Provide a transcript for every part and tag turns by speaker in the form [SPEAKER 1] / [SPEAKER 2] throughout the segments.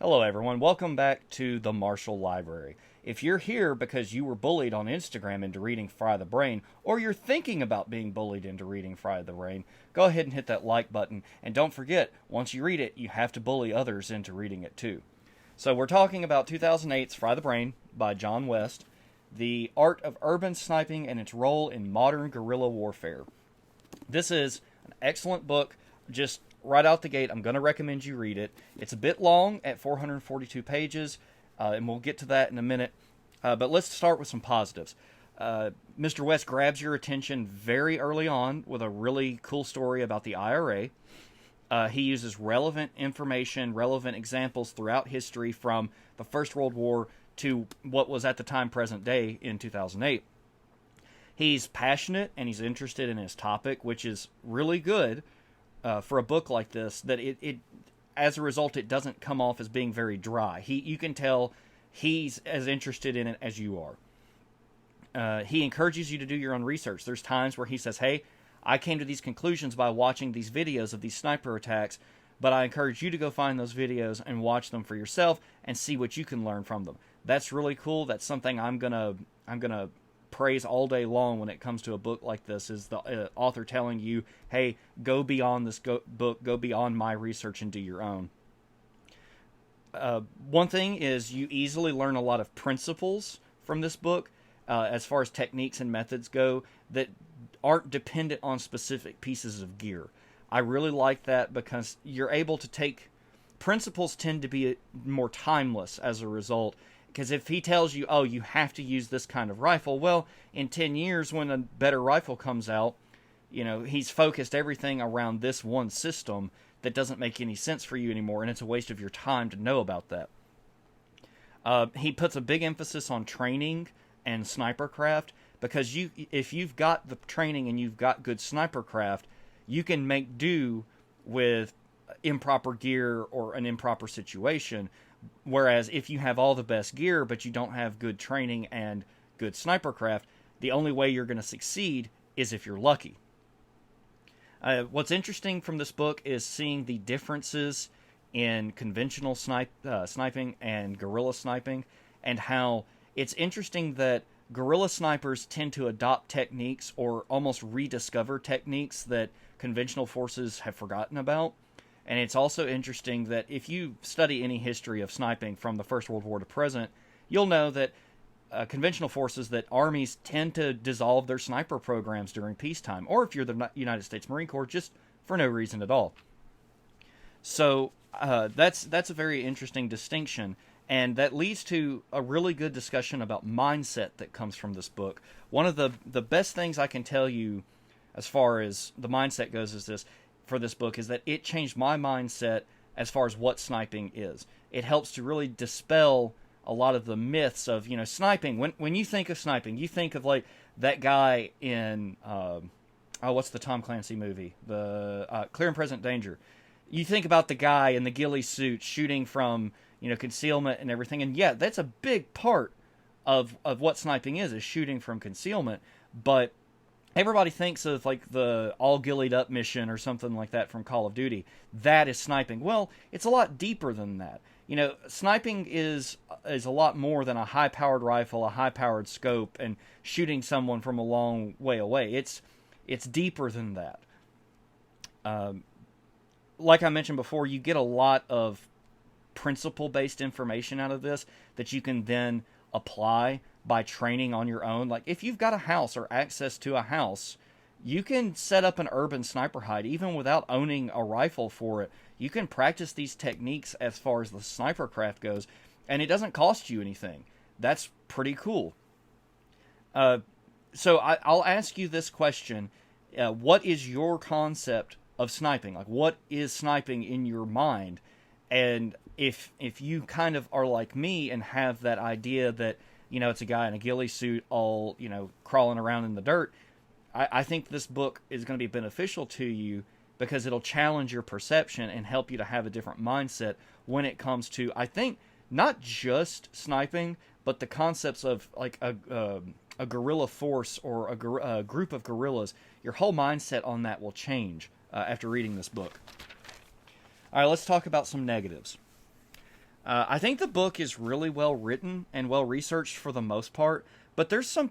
[SPEAKER 1] Hello, everyone. Welcome back to the Marshall Library. If you're here because you were bullied on Instagram into reading Fry the Brain, or you're thinking about being bullied into reading Fry the Brain, go ahead and hit that like button. And don't forget, once you read it, you have to bully others into reading it too. So we're talking about 2008's Fry the Brain by John West, The Art of Urban Sniping and Its Role in Modern Guerrilla Warfare. This is an excellent book. Just right out the gate, I'm going to recommend you read it. It's a bit long at 442 pages, and we'll get to that in a minute. But let's start with some positives. Mr. West grabs your attention very early on with a really cool story about the IRA. He uses relevant information, relevant examples throughout history from the First World War to what was at the time present day in 2008. He's passionate and he's interested in his topic, which is really good for a book like this. That it as a result, it doesn't come off as being very dry. You can tell he's as interested in it as you are. He encourages you to do your own research. There's times where he says, "Hey, I came to these conclusions by watching these videos of these sniper attacks, but I encourage you to go find those videos and watch them for yourself and see what you can learn from them." That's really cool. That's something I'm gonna praise all day long when it comes to a book like this, is the author telling you, hey, go beyond this book, go beyond my research and do your own. One thing is you easily learn a lot of principles from this book as far as techniques and methods go that aren't dependent on specific pieces of gear. I really like that because you're able to take principles tend to be more timeless as a result. Because if he tells you, oh, you have to use this kind of rifle, well, in 10 years when a better rifle comes out, he's focused everything around this one system that doesn't make any sense for you anymore, and it's a waste of your time to know about that. He puts a big emphasis on training and sniper craft, because if you've got the training and you've got good sniper craft, you can make do with improper gear or an improper situation. Whereas if you have all the best gear, but you don't have good training and good sniper craft, the only way you're going to succeed is if you're lucky. What's interesting from this book is seeing the differences in conventional sniping and guerrilla sniping, and how it's interesting that guerrilla snipers tend to adopt techniques or almost rediscover techniques that conventional forces have forgotten about. And it's also interesting that if you study any history of sniping from the First World War to present, you'll know that conventional forces, that armies tend to dissolve their sniper programs during peacetime, or if you're the United States Marine Corps, just for no reason at all. So that's a very interesting distinction, and that leads to a really good discussion about mindset that comes from this book. One of the best things I can tell you as far as the mindset goes is this. For this book is that it changed my mindset as far as what sniping is. It helps to really dispel a lot of the myths of, sniping. When you think of sniping, you think of like that guy in what's the Tom Clancy movie? The Clear and Present Danger. You think about the guy in the ghillie suit shooting from, concealment and everything. And yeah, that's a big part of what sniping is shooting from concealment. But everybody thinks of like the all ghillied up mission or something like that from Call of Duty. That is sniping. Well, it's a lot deeper than that. Sniping is a lot more than a high-powered rifle, a high-powered scope, and shooting someone from a long way away. It's deeper than that. Like I mentioned before, you get a lot of principle-based information out of this that you can then apply by training on your own. Like if you've got a house or access to a house, you can set up an urban sniper hide even without owning a rifle for it. You can practice these techniques as far as the sniper craft goes, and it doesn't cost you anything. That's pretty cool. So I'll ask you this question. What is your concept of sniping? Like, what is sniping in your mind? And if you kind of are like me and have that idea that it's a guy in a ghillie suit all, crawling around in the dirt, I think this book is going to be beneficial to you because it'll challenge your perception and help you to have a different mindset when it comes to, I think, not just sniping, but the concepts of like a guerrilla force or a group of guerrillas. Your whole mindset on that will change after reading this book. All right, let's talk about some negatives. I think the book is really well written and well researched for the most part, but there's some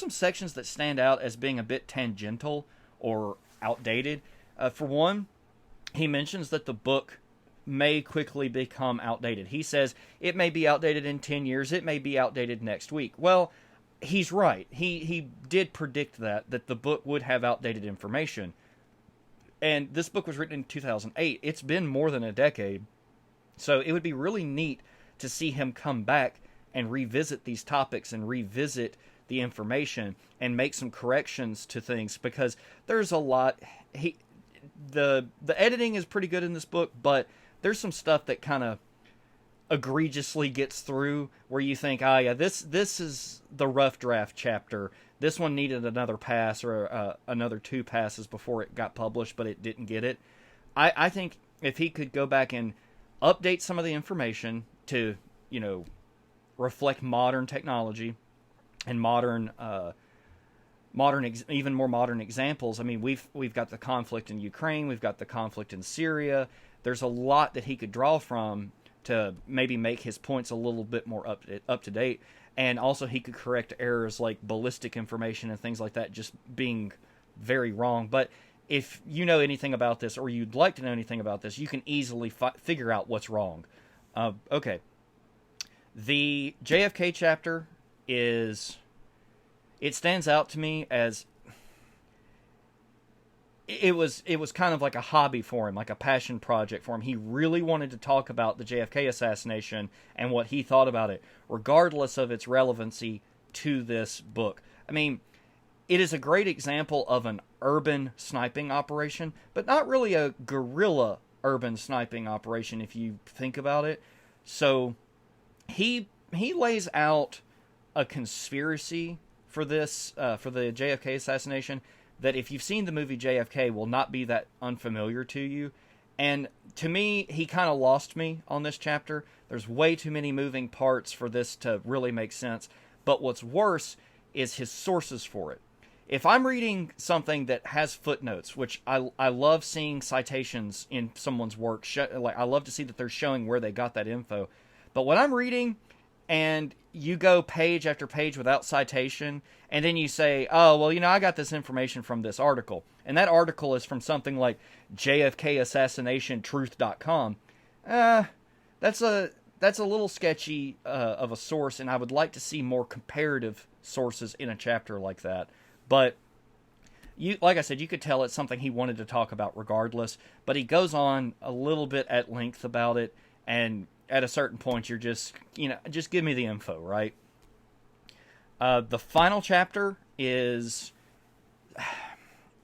[SPEAKER 1] sections that stand out as being a bit tangential or outdated. For one, he mentions that the book may quickly become outdated. He says it may be outdated in 10 years, it may be outdated next week. Well, he's right. He did predict that the book would have outdated information. And this book was written in 2008. It's been more than a decade. So it would be really neat to see him come back and revisit these topics and revisit the information and make some corrections to things, because there's a lot. The editing is pretty good in this book, but there's some stuff that kind of egregiously gets through where you think, ah, yeah, this is the rough draft chapter. This one needed another pass or another 2 passes before it got published, but it didn't get it. I think if he could go back and update some of the information to, reflect modern technology and even more modern examples. I mean, we've got the conflict in Ukraine, we've got the conflict in Syria. There's a lot that he could draw from to maybe make his points a little bit more up to date. And also he could correct errors like ballistic information and things like that just being very wrong. But if you know anything about this, or you'd like to know anything about this, you can easily figure out what's wrong. Okay. The JFK chapter it stands out to me as it was kind of like a hobby for him, like a passion project for him. He really wanted to talk about the JFK assassination and what he thought about it, regardless of its relevancy to this book. I mean, it is a great example of an urban sniping operation, but not really a guerrilla urban sniping operation if you think about it. So he lays out a conspiracy for this, for the JFK assassination, that if you've seen the movie JFK will not be that unfamiliar to you. And to me, he kind of lost me on this chapter. There's way too many moving parts for this to really make sense. But what's worse is his sources for it. If I'm reading something that has footnotes, which I love seeing citations in someone's work, I love to see that they're showing where they got that info. But when I'm reading and you go page after page without citation, and then you say, oh, well, I got this information from this article, and that article is from something like JFKassassinationtruth.com, that's a little sketchy of a source, and I would like to see more comparative sources in a chapter like that. But like I said, you could tell it's something he wanted to talk about regardless, but he goes on a little bit at length about it, and at a certain point you're just give me the info, right? The final chapter is,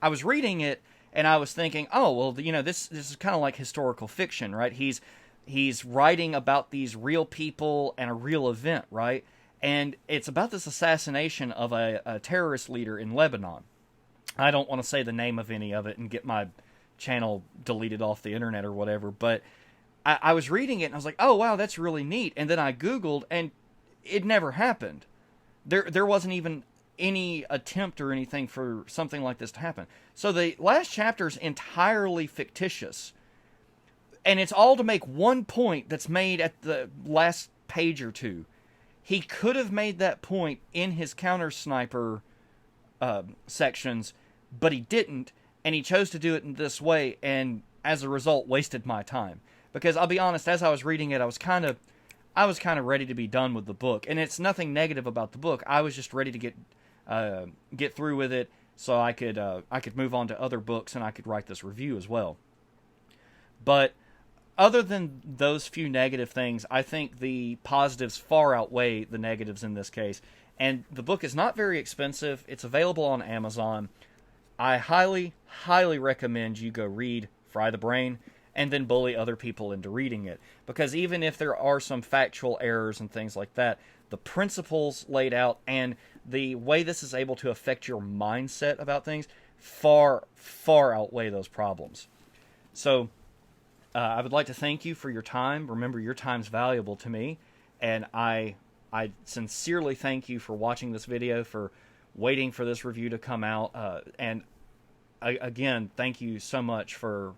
[SPEAKER 1] I was reading it and I was thinking, oh, well, this is kind of like historical fiction, right? He's writing about these real people and a real event, right? And it's about this assassination of a terrorist leader in Lebanon. I don't want to say the name of any of it and get my channel deleted off the internet or whatever, but I was reading it and I was like, oh, wow, that's really neat. And then I Googled and it never happened. There wasn't even any attempt or anything for something like this to happen. So the last chapter is entirely fictitious. And it's all to make one point that's made at the last page or two. He could have made that point in his counter sniper sections, but he didn't, and he chose to do it in this way, and as a result, wasted my time. Because I'll be honest, as I was reading it, I was kind of ready to be done with the book, and it's nothing negative about the book. I was just ready to get through with it, so I could move on to other books, and I could write this review as well. But other than those few negative things, I think the positives far outweigh the negatives in this case. And the book is not very expensive. It's available on Amazon. I highly, highly recommend you go read Fry the Brain and then bully other people into reading it. Because even if there are some factual errors and things like that, the principles laid out and the way this is able to affect your mindset about things far, far outweigh those problems. So I would like to thank you for your time. Remember, your time's valuable to me, and I sincerely thank you for watching this video, for waiting for this review to come out, and again, thank you so much for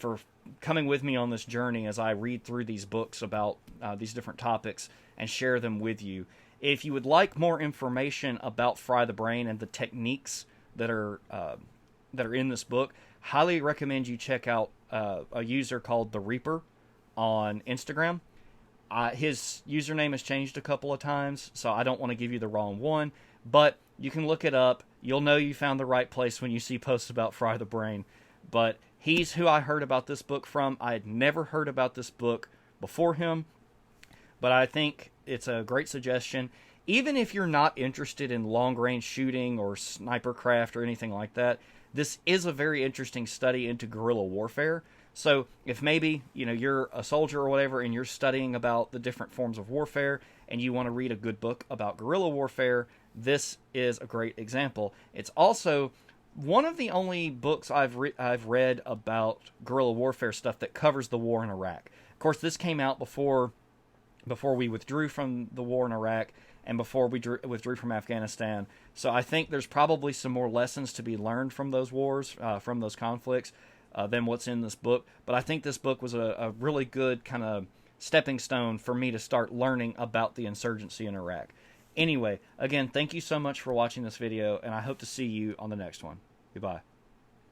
[SPEAKER 1] for coming with me on this journey as I read through these books about these different topics and share them with you. If you would like more information about Fry the Brain and the techniques that are in this book, highly recommend you check out a user called The Reaper on Instagram. His username has changed a couple of times, so I don't want to give you the wrong one, but you can look it up. You'll know you found the right place when you see posts about Fry the Brain. But he's who I heard about this book from. I had never heard about this book before him, but I think it's a great suggestion. Even if you're not interested in long-range shooting or sniper craft or anything like that, this is a very interesting study into guerrilla warfare. So if maybe, you're a soldier or whatever and you're studying about the different forms of warfare and you want to read a good book about guerrilla warfare, this is a great example. It's also one of the only books I've read about guerrilla warfare stuff that covers the war in Iraq. Of course, this came out before we withdrew from the war in Iraq and before we withdrew from Afghanistan. So I think there's probably some more lessons to be learned from those wars, from those conflicts, than what's in this book. But I think this book was a really good kind of stepping stone for me to start learning about the insurgency in Iraq. Anyway, again, thank you so much for watching this video, and I hope to see you on the next one. Goodbye.